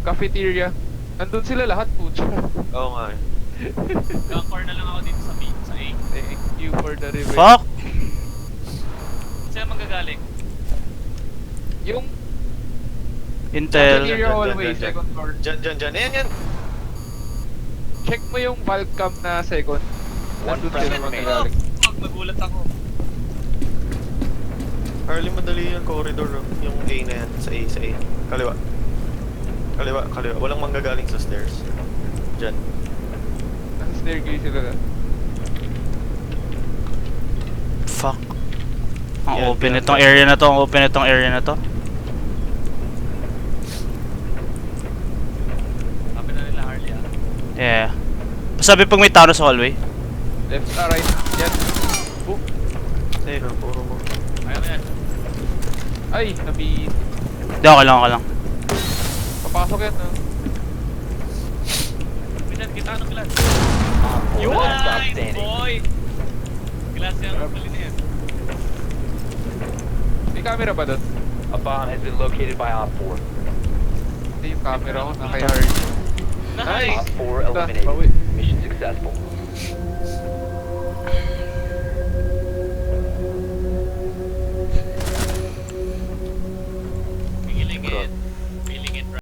Cafeteria. Nandun sila lahat po. Oo nga eh. Gangcore na lang ako dito sa B, sa A. Thank you for the revenge. Fuck! Saan manggagaling? Yung Intel. cafeteria Dyan, hallway, dyan, dyan. second floor. Dyan. Ayan. Check mo yung valve cam na second. Nandun sila manggagaling. Fuck, nagulat ako. Harley, madali yung corridor. Yung A na yan. Sa A. Kaliwa. Walang manggagaling sa stairs. Dyan. Nasa staircase sila na. Fuck. Ang Yan, open yan, itong yan. area na to. Ang open itong area na to. Sabi na nila Harley ah. Yeah. Sabi pag may tao na sa hallway. Left, right. Yan. Boom. Teka, puro mo. Ayaw yan. Ay, nabi... Hindi, okay lang. Papasok yan, no? Pilan, kita ano pilan? Yun! Nice, boy! Glass yung mali na yan. May camera ba doon? A bomb has been located by Op 4. Hindi yung camera ko, nakay Harley. Nice! Op 4 eliminated. Bawi. Mission successful.